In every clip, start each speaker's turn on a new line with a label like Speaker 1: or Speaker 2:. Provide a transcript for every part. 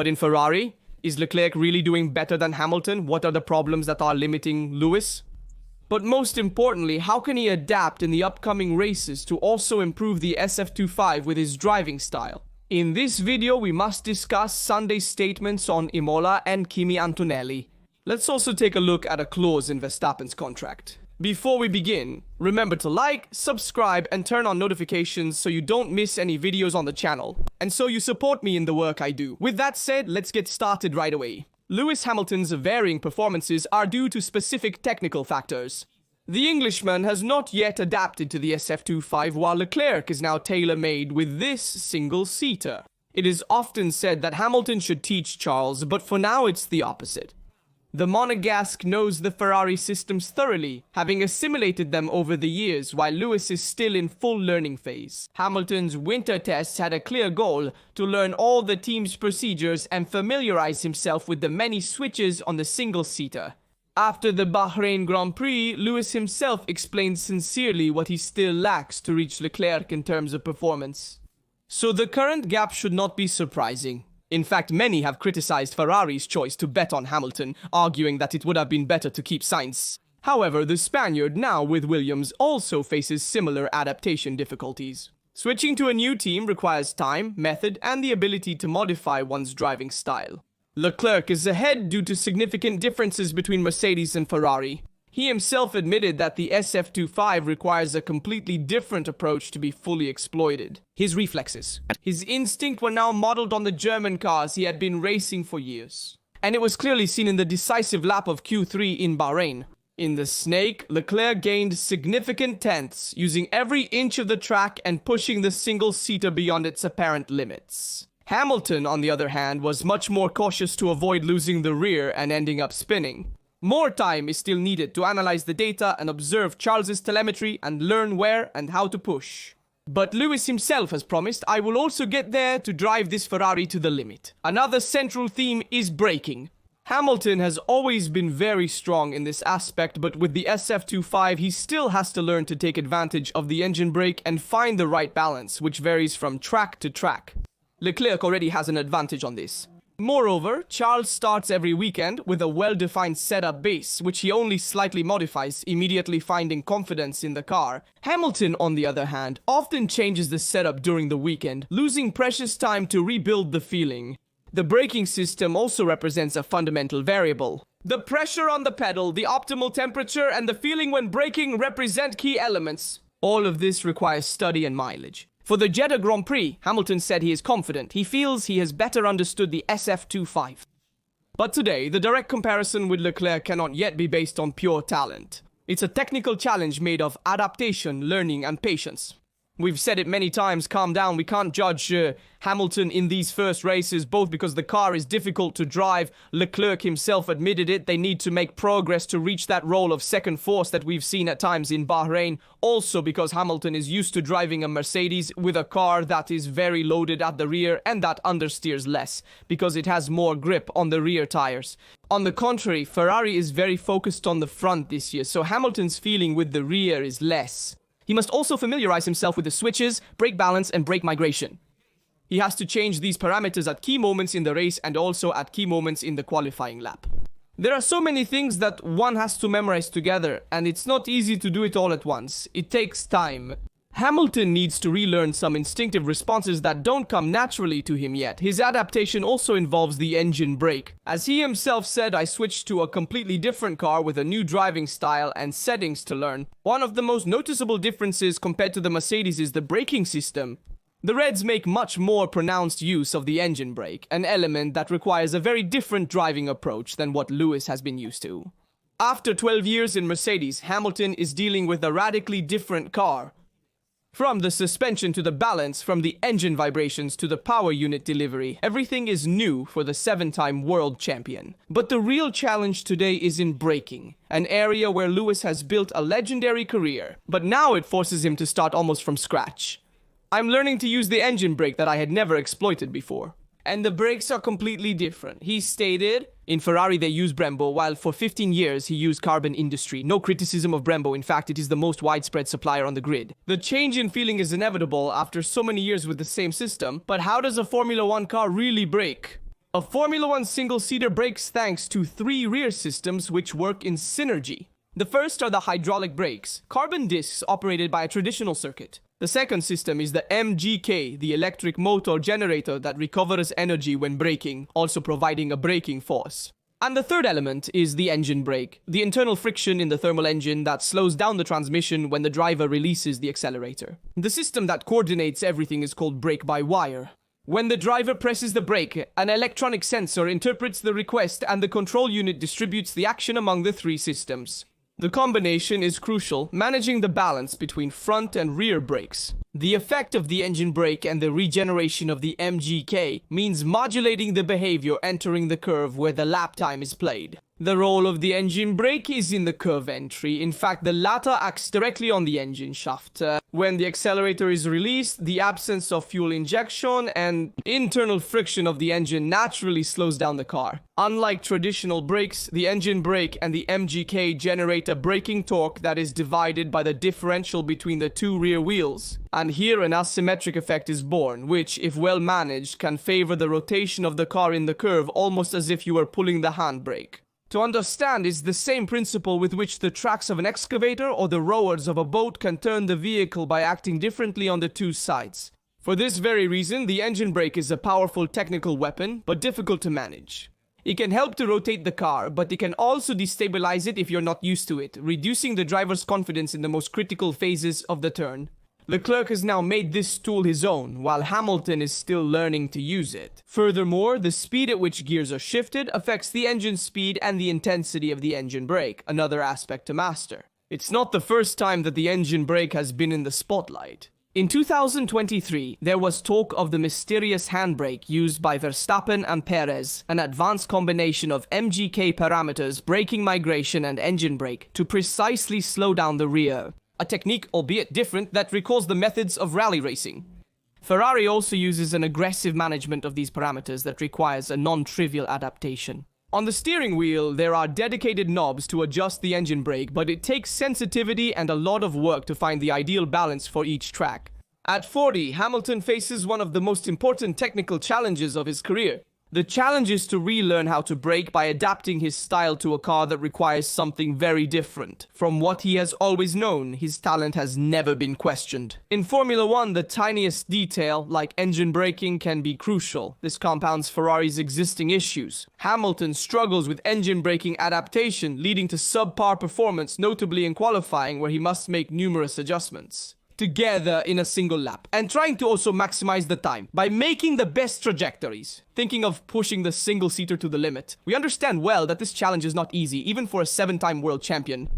Speaker 1: But in Ferrari, is Leclerc really doing better than Hamilton? What are the problems that are limiting Lewis? But most importantly, how can he adapt in the upcoming races to also improve the SF25 with his driving style? In this video, we must discuss Sunday's statements on Imola and Kimi Antonelli. Let's also take a look at a clause in Verstappen's contract. Before we begin, remember to like, subscribe, and turn on notifications so you don't miss any videos on the channel, and so you support me in the work I do. With that said, let's get started right away. Lewis Hamilton's varying performances are due to specific technical factors. The Englishman has not yet adapted to the SF25, while Leclerc is now tailor-made with this single-seater. It is often said that Hamilton should teach Charles, but for now it's the opposite. The Monegasque knows the Ferrari systems thoroughly, having assimilated them over the years, while Lewis is still in full learning phase. Hamilton's winter tests had a clear goal: to learn all the team's procedures and familiarize himself with the many switches on the single-seater. After the Bahrain Grand Prix, Lewis himself explained sincerely what he still lacks to reach Leclerc in terms of performance. So the current gap should not be surprising. In fact, many have criticized Ferrari's choice to bet on Hamilton, arguing that it would have been better to keep Sainz. However, the Spaniard, now with Williams, also faces similar adaptation difficulties. Switching to a new team requires time, method, and the ability to modify one's driving style. Leclerc is ahead due to significant differences between Mercedes and Ferrari. He himself admitted that the SF25 requires a completely different approach to be fully exploited. His reflexes, his instinct were now modeled on the German cars he had been racing for years. And it was clearly seen in the decisive lap of Q3 in Bahrain. In the Snake, Leclerc gained significant tenths, using every inch of the track and pushing the single-seater beyond its apparent limits. Hamilton, on the other hand, was much more cautious to avoid losing the rear and ending up spinning. More time is still needed to analyze the data and observe Charles's telemetry and learn where and how to push. But Lewis himself has promised, "I will also get there to drive this Ferrari to the limit." Another central theme is braking. Hamilton has always been very strong in this aspect, but with the SF25 he still has to learn to take advantage of the engine brake and find the right balance, which varies from track to track. Leclerc already has an advantage on this. Moreover, Charles starts every weekend with a well-defined setup base, which he only slightly modifies, immediately finding confidence in the car. Hamilton, on the other hand, often changes the setup during the weekend, losing precious time to rebuild the feeling. The braking system also represents a fundamental variable. The pressure on the pedal, the optimal temperature, and the feeling when braking represent key elements. All of this requires study and mileage. For the Jeddah Grand Prix, Hamilton said he is confident. He feels he has better understood the SF25. But today, the direct comparison with Leclerc cannot yet be based on pure talent. It's a technical challenge made of adaptation, learning, and patience. We've said it many times, calm down, we can't judge Hamilton in these first races, both because the car is difficult to drive. Leclerc himself admitted it. They need to make progress to reach that role of second force that we've seen at times in Bahrain. Also because Hamilton is used to driving a Mercedes with a car that is very loaded at the rear and that understeers less, because it has more grip on the rear tires. On the contrary, Ferrari is very focused on the front this year, so Hamilton's feeling with the rear is less. He must also familiarize himself with the switches, brake balance, and brake migration. He has to change these parameters at key moments in the race and also at key moments in the qualifying lap. There are so many things that one has to memorize together, and it's not easy to do it all at once. It takes time. Hamilton needs to relearn some instinctive responses that don't come naturally to him yet. His adaptation also involves the engine brake. As he himself said, "I switched to a completely different car with a new driving style and settings to learn." One of the most noticeable differences compared to the Mercedes is the braking system. The Reds make much more pronounced use of the engine brake, an element that requires a very different driving approach than what Lewis has been used to. After 12 years in Mercedes, Hamilton is dealing with a radically different car. From the suspension to the balance, from the engine vibrations to the power unit delivery, everything is new for the 7-time world champion. But the real challenge today is in braking, an area where Lewis has built a legendary career. But now it forces him to start almost from scratch. "I'm learning to use the engine brake that I had never exploited before. And the brakes are completely different," he stated. In Ferrari they use Brembo, while for 15 years he used Carbon Industry. No criticism of Brembo, in fact it is the most widespread supplier on the grid. The change in feeling is inevitable after so many years with the same system, but how does a Formula 1 car really brake? A Formula One single-seater brakes thanks to 3 rear systems which work in synergy. The first are the hydraulic brakes, carbon discs operated by a traditional circuit. The second system is the MGK, the electric motor generator that recovers energy when braking, also providing a braking force. And the third element is the engine brake, the internal friction in the thermal engine that slows down the transmission when the driver releases the accelerator. The system that coordinates everything is called brake-by-wire. When the driver presses the brake, an electronic sensor interprets the request and the control unit distributes the action among the 3 systems. The combination is crucial, managing the balance between front and rear brakes. The effect of the engine brake and the regeneration of the MGK means modulating the behavior entering the curve where the lap time is played. The role of the engine brake is in the curve entry. In fact, the latter acts directly on the engine shaft. When the accelerator is released, the absence of fuel injection and internal friction of the engine naturally slows down the car. Unlike traditional brakes, the engine brake and the MGK generate a braking torque that is divided by the differential between the 2 rear wheels. And here an asymmetric effect is born, which, if well managed, can favor the rotation of the car in the curve almost as if you were pulling the handbrake. To understand is the same principle with which the tracks of an excavator or the rowers of a boat can turn the vehicle by acting differently on the 2 sides. For this very reason, the engine brake is a powerful technical weapon, but difficult to manage. It can help to rotate the car, but it can also destabilize it if you're not used to it, reducing the driver's confidence in the most critical phases of the turn. Leclerc has now made this tool his own, while Hamilton is still learning to use it. Furthermore, the speed at which gears are shifted affects the engine speed and the intensity of the engine brake, another aspect to master. It's not the first time that the engine brake has been in the spotlight. In 2023, there was talk of the mysterious handbrake used by Verstappen and Perez, an advanced combination of MGK parameters, braking migration and engine brake, to precisely slow down the rear. A technique, albeit different, that recalls the methods of rally racing. Ferrari also uses an aggressive management of these parameters that requires a non-trivial adaptation. On the steering wheel, there are dedicated knobs to adjust the engine brake, but it takes sensitivity and a lot of work to find the ideal balance for each track. At 40, Hamilton faces one of the most important technical challenges of his career. The challenge is to relearn how to brake by adapting his style to a car that requires something very different. From what he has always known, his talent has never been questioned. In Formula One, the tiniest detail, like engine braking, can be crucial. This compounds Ferrari's existing issues. Hamilton struggles with engine braking adaptation, leading to subpar performance, notably in qualifying, where he must make numerous adjustments together in a single lap, and trying to also maximize the time by making the best trajectories, thinking of pushing the single-seater to the limit. We understand well that this challenge is not easy, even for a 7-time world champion.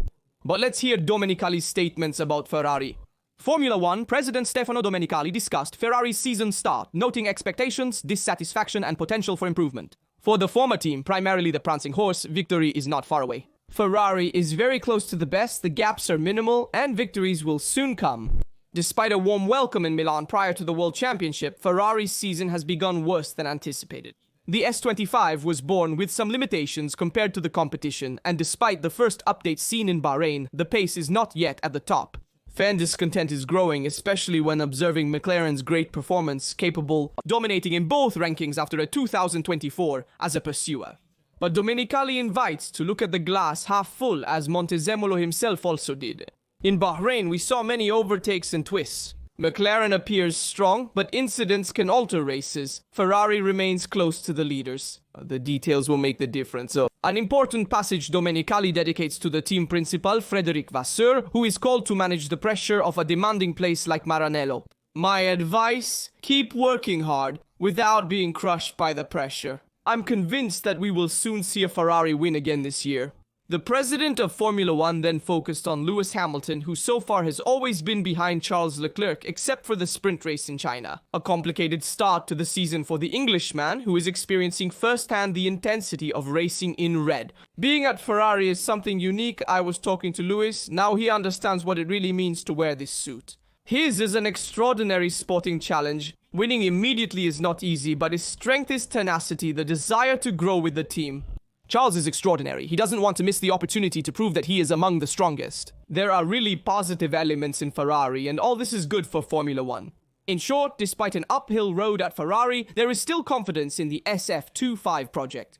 Speaker 1: But let's hear Domenicali's statements about Ferrari. Formula One President Stefano Domenicali discussed Ferrari's season start, noting expectations, dissatisfaction, and potential for improvement. For the former team, primarily the prancing horse, victory is not far away. Ferrari is very close to the best, the gaps are minimal, and victories will soon come. Despite a warm welcome in Milan prior to the World Championship, Ferrari's season has begun worse than anticipated. The S25 was born with some limitations compared to the competition, and despite the first update seen in Bahrain, the pace is not yet at the top. Fan discontent is growing, especially when observing McLaren's great performance, capable of dominating in both rankings after a 2024 as a pursuer. But Domenicali invites to look at the glass half full, as Montezemolo himself also did. In Bahrain, we saw many overtakes and twists. McLaren appears strong, but incidents can alter races. Ferrari remains close to the leaders. The details will make the difference. An important passage Domenicali dedicates to the team principal, Frédéric Vasseur, who is called to manage the pressure of a demanding place like Maranello. My advice? Keep working hard, without being crushed by the pressure. I'm convinced that we will soon see a Ferrari win again this year. The president of Formula One then focused on Lewis Hamilton, who so far has always been behind Charles Leclerc except for the sprint race in China. A complicated start to the season for the Englishman, who is experiencing firsthand the intensity of racing in red. Being at Ferrari is something unique. I was talking to Lewis, now he understands what it really means to wear this suit. His is an extraordinary sporting challenge. Winning immediately is not easy, but his strength is tenacity, the desire to grow with the team. Charles is extraordinary. He doesn't want to miss the opportunity to prove that he is among the strongest. There are really positive elements in Ferrari, and all this is good for Formula One. In short, despite an uphill road at Ferrari, there is still confidence in the SF25 project.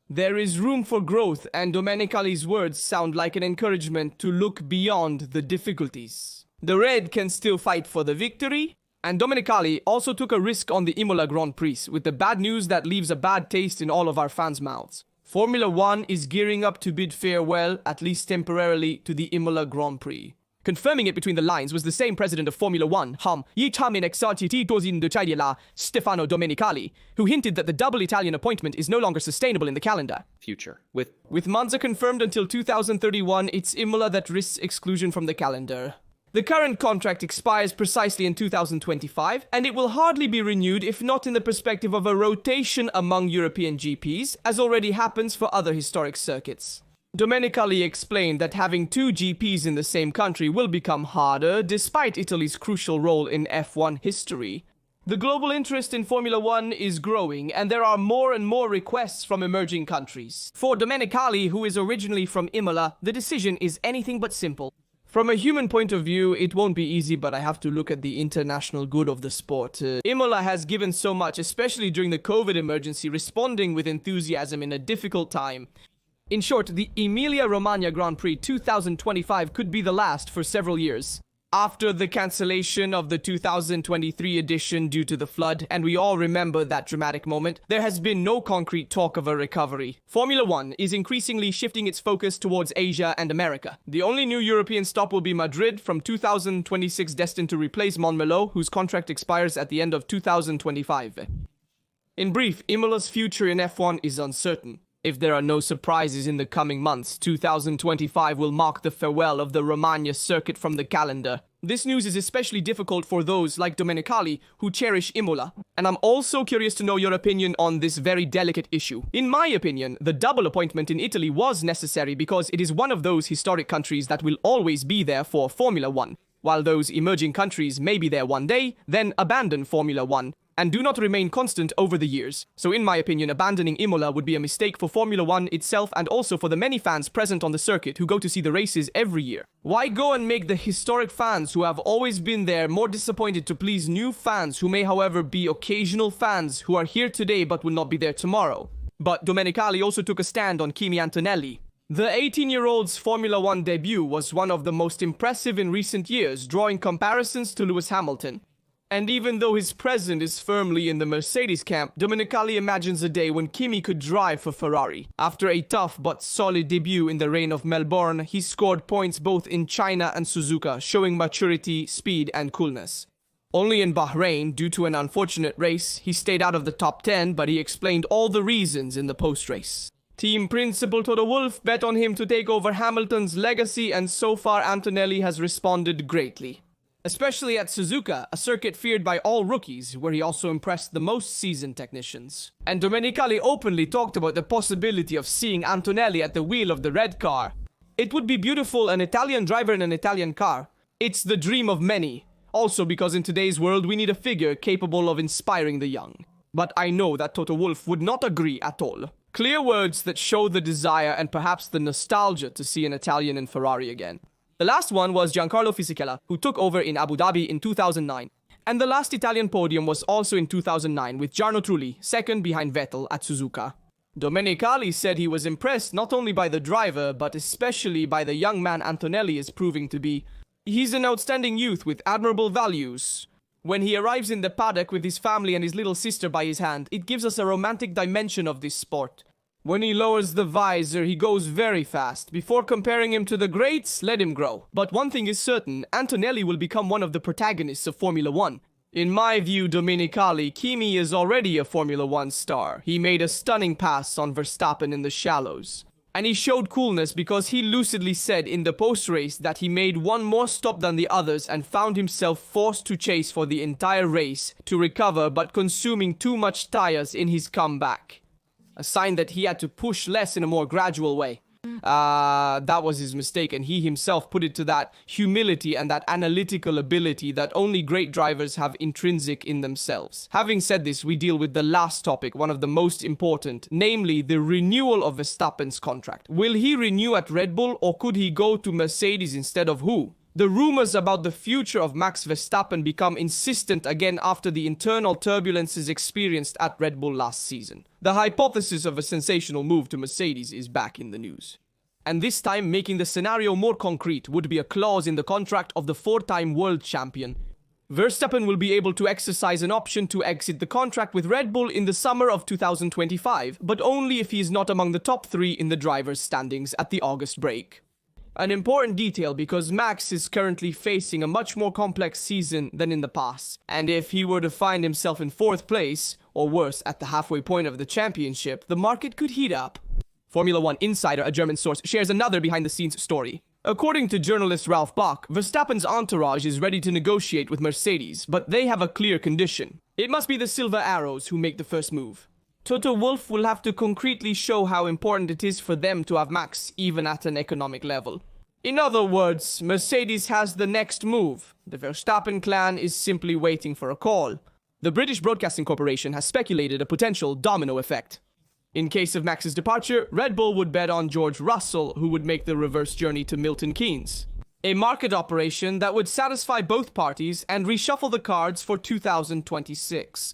Speaker 1: There is room for growth, and Domenicali's words sound like an encouragement to look beyond the difficulties. The Red can still fight for the victory, and Domenicali also took a risk on the Imola Grand Prix with the bad news that leaves a bad taste in all of our fans' mouths. Formula 1 is gearing up to bid farewell, at least temporarily, to the Imola Grand Prix. Confirming it between the lines was the same president of Formula 1, Stefano Domenicali, who hinted that the double Italian appointment is no longer sustainable in the calendar.
Speaker 2: Future.
Speaker 1: With Monza confirmed until 2031, it's Imola that risks exclusion from the calendar. The current contract expires precisely in 2025, and it will hardly be renewed if not in the perspective of a rotation among European GPs, as already happens for other historic circuits. Domenicali explained that having two GPs in the same country will become harder, despite Italy's crucial role in F1 history. The global interest in Formula 1 is growing, and there are more and more requests from emerging countries. For Domenicali, who is originally from Imola, the decision is anything but simple. From a human point of view, it won't be easy, but I have to look at the international good of the sport. Imola has given so much, especially during the COVID emergency, responding with enthusiasm in a difficult time. In short, the Emilia-Romagna Grand Prix 2025 could be the last for several years. After the cancellation of the 2023 edition due to the flood, and we all remember that dramatic moment, there has been no concrete talk of a recovery. Formula 1 is increasingly shifting its focus towards Asia and America. The only new European stop will be Madrid from 2026, destined to replace Montmeló, whose contract expires at the end of 2025. In brief, Imola's future in F1 is uncertain. If there are no surprises in the coming months, 2025 will mark the farewell of the Romagna circuit from the calendar. This news is especially difficult for those like Domenicali who cherish Imola. And I'm also curious to know your opinion on this very delicate issue. In my opinion, the double appointment in Italy was necessary because it is one of those historic countries that will always be there for Formula 1. While those emerging countries may be there one day, then abandon Formula 1. And do not remain constant over the years. So in my opinion, abandoning Imola would be a mistake for Formula 1 itself and also for the many fans present on the circuit who go to see the races every year. Why go and make the historic fans who have always been there more disappointed to please new fans who may however be occasional fans who are here today but will not be there tomorrow? But Domenicali also took a stand on Kimi Antonelli. The 18-year-old's Formula 1 debut was one of the most impressive in recent years, drawing comparisons to Lewis Hamilton. And even though his present is firmly in the Mercedes camp, Domenicali imagines a day when Kimi could drive for Ferrari. After a tough but solid debut in the rain of Melbourne, he scored points both in China and Suzuka, showing maturity, speed and coolness. Only in Bahrain, due to an unfortunate race, he stayed out of the top 10, but he explained all the reasons in the post-race. Team principal Toto Wolff bet on him to take over Hamilton's legacy, and so far Antonelli has responded greatly. Especially at Suzuka, a circuit feared by all rookies, where he also impressed the most seasoned technicians. And Domenicali openly talked about the possibility of seeing Antonelli at the wheel of the red car. It would be beautiful, an Italian driver in an Italian car. It's the dream of many. Also because in today's world we need a figure capable of inspiring the young. But I know that Toto Wolff would not agree at all. Clear words that show the desire and perhaps the nostalgia to see an Italian in Ferrari again. The last one was Giancarlo Fisichella, who took over in Abu Dhabi in 2009. And the last Italian podium was also in 2009, with Jarno Trulli, second behind Vettel at Suzuka. Domenicali said he was impressed not only by the driver, but especially by the young man Antonelli is proving to be. He's an outstanding youth with admirable values. When he arrives in the paddock with his family and his little sister by his hand, it gives us a romantic dimension of this sport. When he lowers the visor, he goes very fast. Before comparing him to the greats, let him grow. But one thing is certain, Antonelli will become one of the protagonists of Formula 1. In my view, Domenicali, Kimi is already a Formula 1 star. He made a stunning pass on Verstappen in the shallows. And he showed coolness because he lucidly said in the post-race that he made one more stop than the others and found himself forced to chase for the entire race to recover, but consuming too much tires in his comeback. A sign that he had to push less in a more gradual way. That was his mistake, and he himself put it to that humility and that analytical ability that only great drivers have intrinsic in themselves. Having said this, we deal with the last topic, one of the most important, namely the renewal of Verstappen's contract. Will he renew at Red Bull, or could he go to Mercedes instead of who? The rumors about the future of Max Verstappen become insistent again after the internal turbulences experienced at Red Bull last season. The hypothesis of a sensational move to Mercedes is back in the news. And this time, making the scenario more concrete would be a clause in the contract of the four-time world champion. Verstappen will be able to exercise an option to exit the contract with Red Bull in the summer of 2025, but only if he is not among the top 3 in the drivers' standings at the August break. An important detail because Max is currently facing a much more complex season than in the past, and if he were to find himself in 4th place, or worse, at the halfway point of the championship, the market could heat up. Formula 1 Insider, a German source, shares another behind-the-scenes story. According to journalist Ralph Bach, Verstappen's entourage is ready to negotiate with Mercedes, but they have a clear condition. It must be the Silver Arrows who make the first move. Toto Wolff will have to concretely show how important it is for them to have Max, even at an economic level. In other words, Mercedes has the next move. The Verstappen clan is simply waiting for a call. The British Broadcasting Corporation has speculated a potential domino effect. In case of Max's departure, Red Bull would bet on George Russell, who would make the reverse journey to Milton Keynes. A market operation that would satisfy both parties and reshuffle the cards for 2026.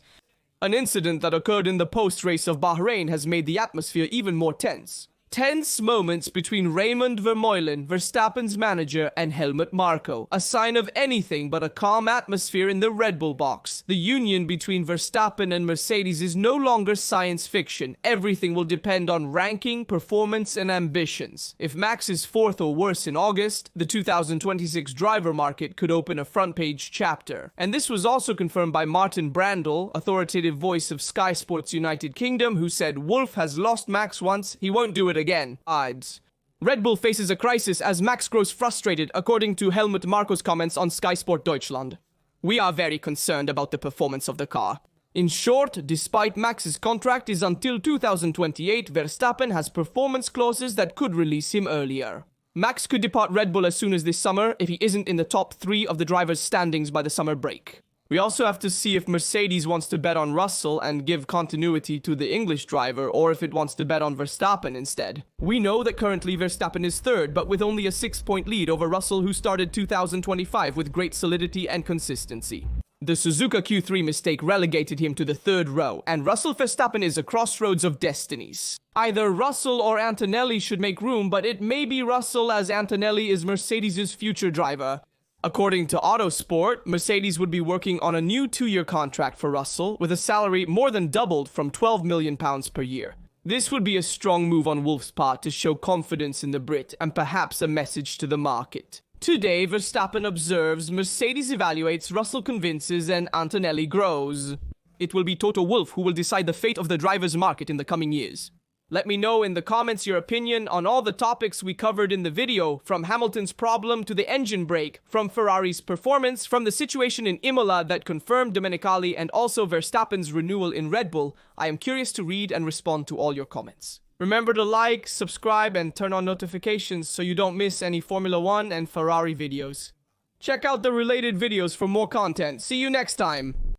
Speaker 1: An incident that occurred in the post-race of Bahrain has made the atmosphere even more tense. Tense moments between Raymond Vermeulen, Verstappen's manager, and Helmut Marko, a sign of anything but a calm atmosphere in the Red Bull box. The union between Verstappen and Mercedes is no longer science fiction. Everything will depend on ranking, performance, and ambitions. If Max is 4th or worse in August, the 2026 driver market could open a front-page chapter. And this was also confirmed by Martin Brundle, authoritative voice of Sky Sports United Kingdom, who said, "Wolff has lost Max once, he won't do it again." Odds. Red Bull faces a crisis as Max grows frustrated, according to Helmut Marko's comments on Sky Sport Deutschland. "We are very concerned about the performance of the car. In short, despite Max's contract is until 2028, Verstappen has performance clauses that could release him earlier. Max could depart Red Bull as soon as this summer if he isn't in the top 3 of the drivers' standings by the summer break." We also have to see if Mercedes wants to bet on Russell and give continuity to the English driver, or if it wants to bet on Verstappen instead. We know that currently Verstappen is 3rd, but with only a 6-point lead over Russell, who started 2025 with great solidity and consistency. The Suzuka Q3 mistake relegated him to the 3rd row, and Russell Verstappen is a crossroads of destinies. Either Russell or Antonelli should make room, but it may be Russell, as Antonelli is Mercedes' future driver. According to Autosport, Mercedes would be working on a new 2-year contract for Russell, with a salary more than doubled from £12 million per year. This would be a strong move on Wolff's part to show confidence in the Brit and perhaps a message to the market. Today, Verstappen observes, Mercedes evaluates, Russell convinces, and Antonelli grows. It will be Toto Wolff who will decide the fate of the drivers' market in the coming years. Let me know in the comments your opinion on all the topics we covered in the video, from Hamilton's problem to the engine brake, from Ferrari's performance, from the situation in Imola that confirmed Domenicali, and also Verstappen's renewal in Red Bull. I am curious to read and respond to all your comments. Remember to like, subscribe, and turn on notifications so you don't miss any Formula 1 and Ferrari videos. Check out the related videos for more content. See you next time!